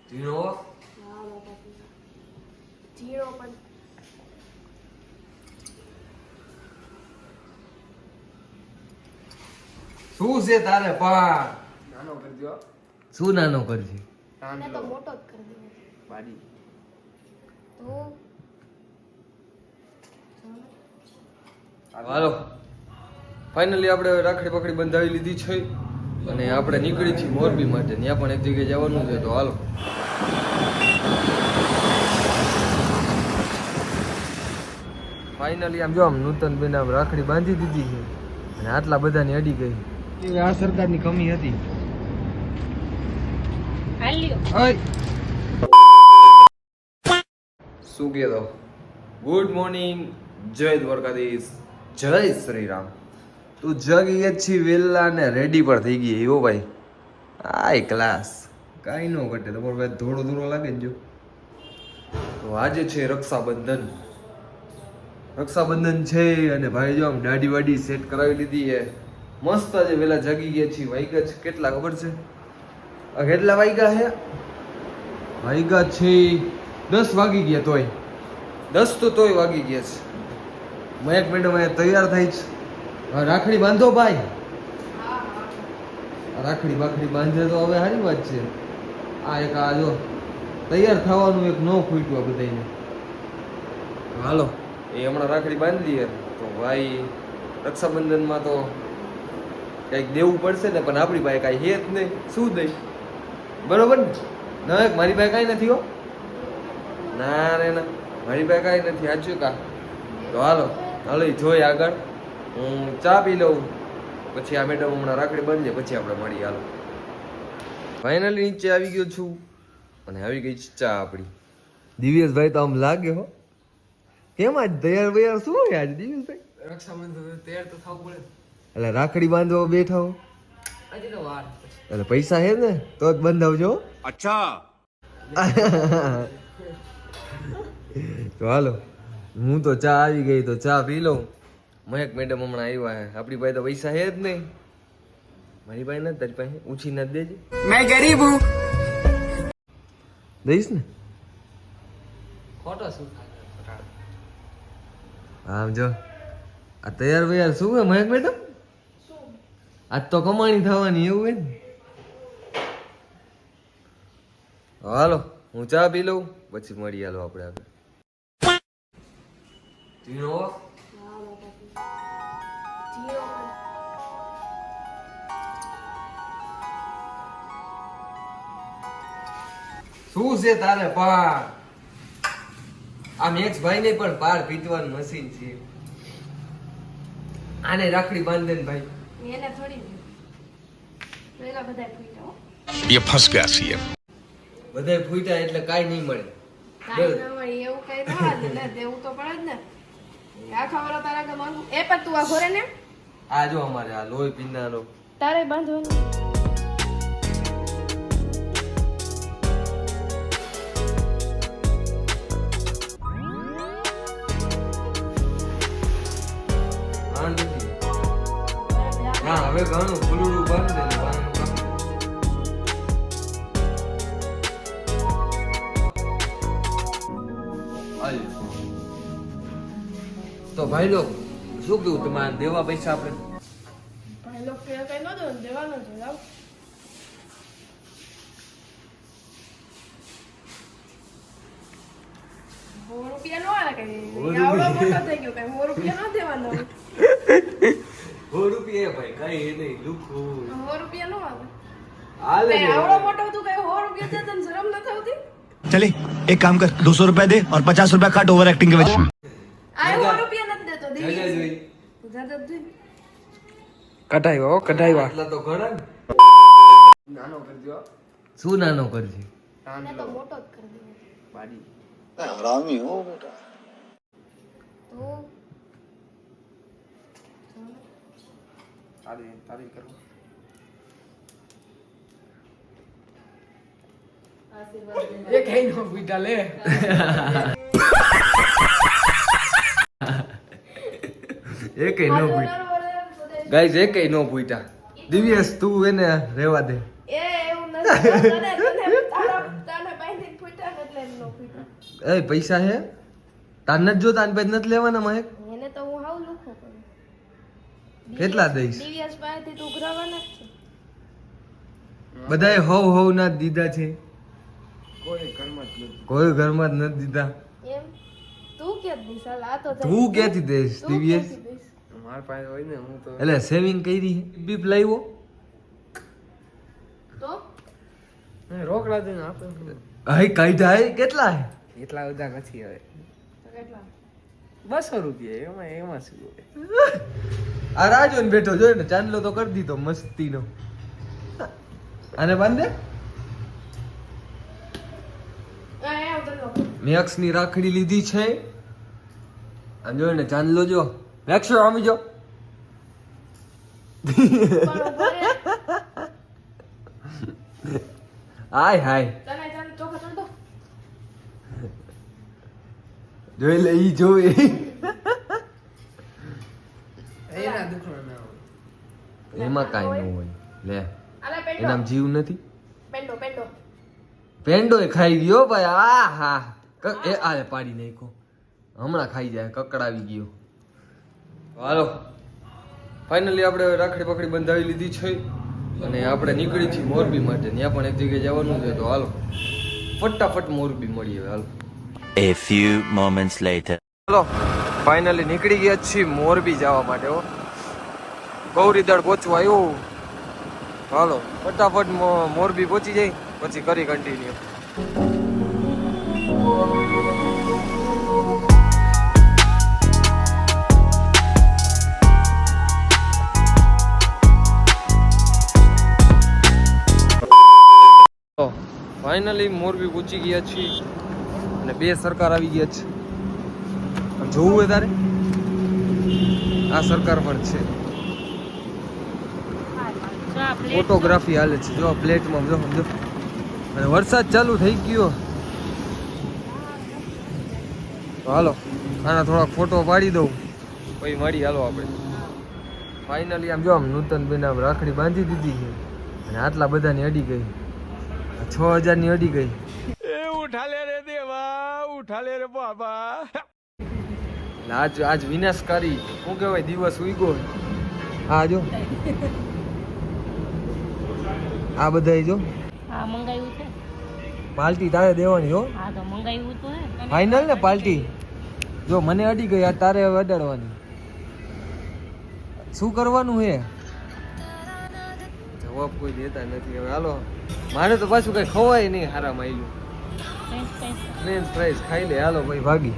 ઝીણો હા બાપા ઝીણો પણ શું છે તારે પણ નાનો કરજો શું નાનો કરજે એને તો તાંડલો મોટો જ કરી દેવો બાડી તો હાલો ફાઇનલી આપણે રાખડી પકડી બંધાવી લીધી છે અને આપણે નીકળી છીએ મોરબી માટે ત્યાં પણ એક જગ્યાએ જવાનું છે તો હાલો ફાઇનલી આમ જો આમ નૂતનબેન આમ રાખડી બાંધી દીધી છે અને આટલા બધાની અડી ગઈ આ સરકારની કમી હતી હાલ્યો શું કહેતો ગુડ મોર્નિંગ જય દ્વારકાધીશ જય શ્રી રામ તું જગી જ છી વેલા ને રેડી પર થઈ ગઈ એવો ભાઈ આય ક્લાસ કાંઈ ન ઘટે તમારો ભાઈ ધોળો ધોળો લાગે ને જો તો આજે છે રક્ષાબંધન રક્ષાબંધન છે અને ભાઈ જો આમ દાઢી વાડી સેટ કરાવી લીધી છે મસ્ત આજે વેલા જગી ગયા છીએ વાગ્યા છે કેટલા ખબર છે કેટલા વાગ્યા છે વાગ્યા છે 10 વાગી ગયા તોય 10 તો તોય વાગી ગયા છે મયંક મેડમ અહીંયા તૈયાર થાય છે હવે રાખડી બાંધો ભાઈ રાખડી બાખડી બાંધે તો હવે સારી વાત છે આ એક આ જો તૈયાર થવાનું એક ન ખૂટ્યું આ બધાને હાલો એ હમણાં રાખડી બાંધી દઈએ તો ભાઈ રક્ષાબંધનમાં તો કંઈક દેવું પડશે ને પણ આપણી પાસે કાંઈ હે જ નહીં શું દઈ બરોબર ને ના મારી પાસે કાંઈ નથી હો ના રે ના મારી પાસે કાંઈ નથી સાચું કા તો હાલો હાલો જોઈ આગળ હું ચા પી લઉં પછી આ મેડમ હમણાં રાખડી બાંધીએ પછી આપણે મળીએ હાલો ફાઇનલી નીચે આવી ગયો છું અને આવી ગઈ છે ચા આપણી દિવ્યેશભાઈ તો આમ લાગે હો કેમ આજ તૈયાર બૈયાર શું હોય આજ દિવ્યેશભાઈ રક્ષાબંધન તૈયાર તો થવું પડે એટલે રાખડી બાંધવા બેઠા હો હજી તો વાર એટલે પૈસા હે ને તો જ બંધાવજો अच्छा તો હાલો હું તો ચા આવી ગઈ તો ચા પી લઉં મયંક મેડમ હમણાં આવ્યા હે આપણી પાસે તો પૈસા હે જ નહીં મારી પાસે નથી તારી પાસે ઉછી નથી દેજે मैं गरीब हूँ દઈશ ને ખોટો શું આમ જો આ તૈયાર બૈયાર શું હે મયંક મેડમ આજ તો કમાણી થવાની એવું હે ને હાલો હું ચા પી લઉં પછી મળી હાલો આપણે આગળ ઝીણો હા બાપા ઝીણો પણ શું છે તારે પાર આ મેક્સ ભાઈ ને પણ પાર પીટવાનું મશીન છે આને રાખડી બાંધે ને ભાઈ એને થોડી પેલા બધા ફૂટ્યા હો ये फंस गया सीएम બધાય ફૂટ્યા એટલે કાઈ નહીં મળે કાઈ ના મળે એવું કઈ ના હાલે ને દેવું તો પડે જ ને આખા વાળા તારા કે માંગુ એ પણ તું આ ઘરે ને આ જો અમારે આ લોહી પીનારો તારે બાંધવાનું હા નથી હા હવે ઘણું ફૂલડું બંધ ને વાનું કામ. હાલ્યો. તો ભાઈ લોક શું કેવું તમારે દેવા પૈસા આપણે ભાઈ લોકો કઈ ન દો દેવાનો છે લાવ ₹100 નો આવે કઈ આવડો મોટો થઈ ગયો કઈ ₹100 ન દેવાનો ₹100 ભાઈ કઈ એ નહીં લુખું ₹100 નો આવે હાલે કઈ આવડો મોટો તું કઈ ₹100 દે તને શરમ ન થતી चले एक काम कर 200 रुपए दे और 50 रुपए काट ओवर एक्टिंग के वजह આ ₹100 નથી દેતો જજા દેવી જોઈ જાદા દે કઢાઈવા કઢાઈવા આટલા તો ઘણા ને નાનો કરજો શું નાનો કરજે એને તાંડલો તો મોટો જ કરી દેવો બાડી हरामी हो बेटा તો તારી તારી કરો આશીર્વાદ એ કઈ નો બીટા લે એકેય નો ભૂઈ ગાઈઝ એકેય નો ભૂઈટા દિવ્યેશ તું એને રેવા દે એ એવું નથી તને તારા તને એ પૈસા હે તાર નથી જોતા આને પછી નથી લેવાના મહેક એને તો હું હાવ લુખો કરું કેટલા દઈશ દિવ્યાસ પાસેથી તો ઉઘરાવાના જ છે બધાએ હવ ના જ દીધા છે કોઈ ઘરમાં જ નથી. કોઈ ઘરમાં જ નથી દીધા એમ તું કે દિશાલ આ તો જાય. તું ક્યાંથી દઈશ તું દિવ્યેશ ક્યાંથી દઈશ? મારા પાસે હોય ને હું તો એટલે સેવિંગ કરી બીપ લાવ્યો તો રોકડા દઈને આપે હાય કાઢ્યા હે કેટલા હે એટલા બધા નથી હવે તો કેટલા 200 રૂપિયા એમાં શું હોય? આ રાજોને બેઠો જોઈ ને ચાંદલો તો કરી દીધો મસ્તીનો આને બાંધે આ આવ તો લો. મેક્સની રાખડી લીધી છે અને જોઈ ને ચાંદલો જો મેક્સ આમી જો પણ ઉભો રે. હાય હાય તને ચાલ ચોખા ચડતો જોઈ લે ઈ જોવે એના દુખણા ના હોય. એમાં કાંઈ ન હોય લે આલે પેંડો એનામ જીવ નથી પેંડો પેંડો પેંડો એ ખાઈ ગયો ભાઈ આ હા એ આલે પાડી નાખ્યો હમણાં ખાઈ જાય કકડાવી ગયો હાલો ફાઇનલી આપણે રાખડી પકડી બંધાવી લીધી છે અને આપણે નીકળી છીએ મોરબી માટે ત્યાં પણ એક જગ્યાએ જવાનું છે તો હાલો ફટાફટ મોરબી મળીએ હાલો A few moments later. Hello finally નીકળી ગયા છીએ મોરબી જવા માટે હો ગૌરીદળ પહોંચવા આવ્યું હાલો ફટાફટ મોરબી પહોંચી જાય પછી કરી કન્ટિન્યુ ફાઇનલી મોરબી પહોંચી ગયા છીએ અને બે સરકાર આવી ગયા છે જોવું હોય તારે આ સરકાર પણ છે ફોટોગ્રાફી હાલે છે જો પ્લેટમાં જો સમજો અને વરસાદ ચાલુ થઈ ગયો તો હાલો આના થોડાક ફોટો પાડી દઉં પછી મળી હાલો આપણે ફાઇનલી આમ જો આમ નૂતનબેન આમ રાખડી બાંધી દીધી છે અને આટલા બધાની અડી ગઈ 6000 ની અડી ગઈ આજ વિનાશકારી શું કહેવાય દિવસ ઉગ્યો હા જો આ બધાય જો હા મંગાવ્યું છે પાર્ટી તારે દેવાની હો હા તો મંગાવ્યું તો હે ફાઇનલ ને પાર્ટી જો મને અડી ગઈ આ તારે હવે અડાડવાની શું કરવાનું હે જવાબ કોઈ દેતા નથી હવે હાલો મારે તો પાછું કઈ ખવાય નહીં હારામાં આયલું પ્લેન ફ્રાઈઝ ખાઈ લે હાલો ભાઈ ભાગી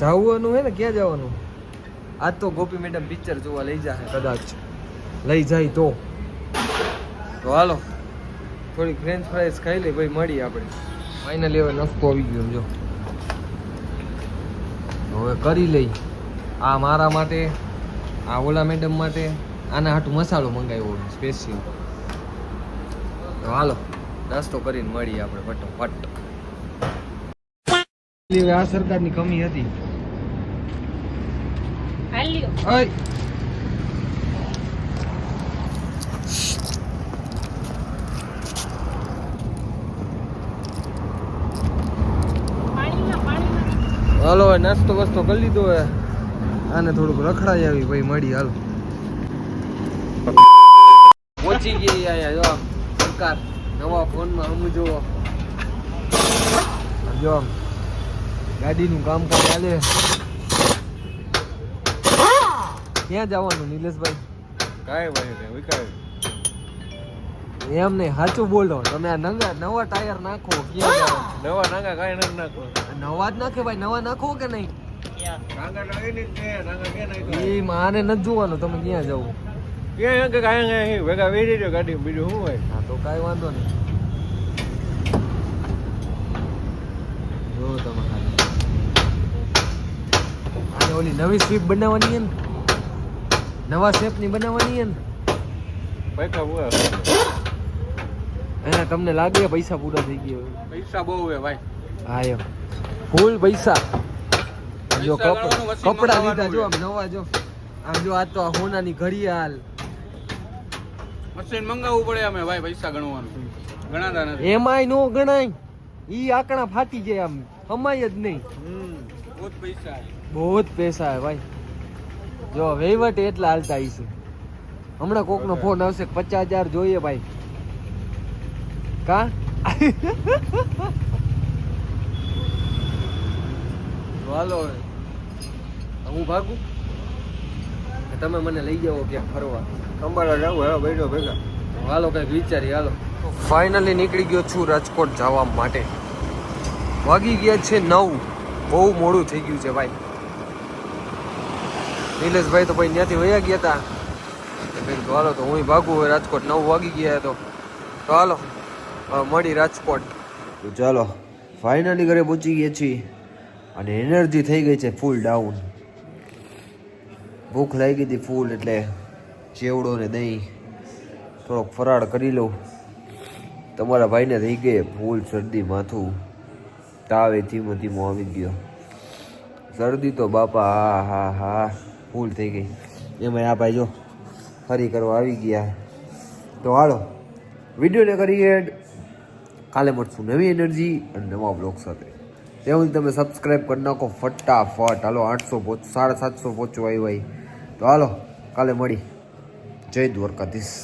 જવાનું હે ને ક્યાં જવાનું આજ તો ગોપી મેડમ પિક્ચર જોવા લઈ જાય કદાચ લઈ જાય તો હાલો થોડી ફ્રેન્ચ ફ્રાઈઝ ખાઈ લે ભાઈ મળી આપણે ફાઇનલી હવે નસ્તો આવી ગયો જો હવે કરી લઈ આ મારા માટે આ ઓલા મેડમ માટે આના હાટું મસાલો મંગાવ્યો સ્પેશિયલ તો હાલો નાસ્તો કરીને મળીએ આપણે ફટાફટ આ સરકારની કમી હતી હાલ લ્યો ઓય પાણીમાં હાલો હવે નાસ્તો વસ્તો કરી લીધો હે આને થોડુંક રખડાઈ આવી ભાઈ મળી હાલો પહોંચી ગઈ આયા જો સરકાર નવા ફોનમાં હમ જુઓ જો આમ ગાડીનું કામકાજ ચાલે ક્યાં જવાનું નિલેશભાઈ કાંઈ ભાઈ કઈ વિકાય એમ નહીં સાચું બોલો તમે આ નવા ટાયર નાખો ક્યાં જવાનું નવા નાગા કાંઈ નથી નાખો નવા જ નાખે ભાઈ નવા નાખો કે નહીં નાગા નાગી ને નાગા ક્યાં નાખ્યો એ મારે નથી જોવાનું તમે ક્યાં જવું ક્યાં કે કાંઈ ભેગા વેરી રહ્યો ગાડી બીજું શું હોય હા તો કાંઈ વાંધો નહીં જો તમે ખાલી આને ઓલી નવી સ્વીપ બનાવવાની છે ને નવા શેપની બનાવવાની છે ને પૈસા બહુ એના તમને લાગે પૈસા પૂરા થઈ ગયા હોય પૈસા બહુ હે ભાઈ હા એમ ફૂલ પૈસા જો પૈસા ગણવાનું મશીન કપડા મંગાવવાનું લીધા જો આમ નવા જો આમ જો આ તો આ હોનાની ઘડિયાળ મશીન મંગાવવું પડે અમે ભાઈ પૈસા ગણવાનું ગણાતા નથી એમાંય નો ગણાય ઈ આકડા ફાટી જાય આમ હમાય જ નહીં. બહુ પૈસા હે. બહુ જ પૈસા હે ભાઈ. જો વહીવટ એટલા હાલતા છે. હમણાં કોકનો ફોન આવશે 50,000 જોઈએ ભાઈ. કા હાલો હવે. હું ભાગું કે તમે મને લઈ જાઓ ક્યાંક ફરવા? અંબાલા જાવું હે બેડો ભેગા. હાલો કંઈક વિચારી હાલો. ફાઇનલી નીકળી ગયો છું રાજકોટ જવા માટે. વાગી ગયા છે 9. બહુ મોડું થઈ ગયું છે ભાઈ. નિલેશભાઈ તો ભાઈ ત્યાંથી વયા ગયા હતા. તો હાલો તો હું ભાગું હવે રાજકોટ. 9 વાગી ગયા તો હાલો હવે મળી રાજકોટ. તો ચાલો ફાઇનલી ઘરે પહોંચી ગયા છીએ અને એનર્જી થઈ ગઈ છે ફૂલ ડાઉન. ભૂખ લાગી હતી ફૂલ એટલે ચેવડો ને દહીં થોડોક ફરાળ કરી લઉં. તમારા ભાઈને થઈ ગઈ ફૂલ શરદી, માથું, તાવે ધીમો ધીમો આવી ગયો. શરદી તો બાપા હા હા હા ફૂલ થઈ ગઈ. એમાં આ ભાઈ જો ફરી કરવા આવી ગયા. તો હાલો વિડીયોને કરીએ એડ. કાલે મળશું નવી એનર્જી અને નવા બ્લોગ સાથે. ત્યાં સુધી તમે સબસ્ક્રાઈબ કરી નાખો ફટાફટ. હાલો 800 750 પહોંચવા આવી ભાઈ. તો હાલો કાલે મળી. જય દ્વારકાધીશ.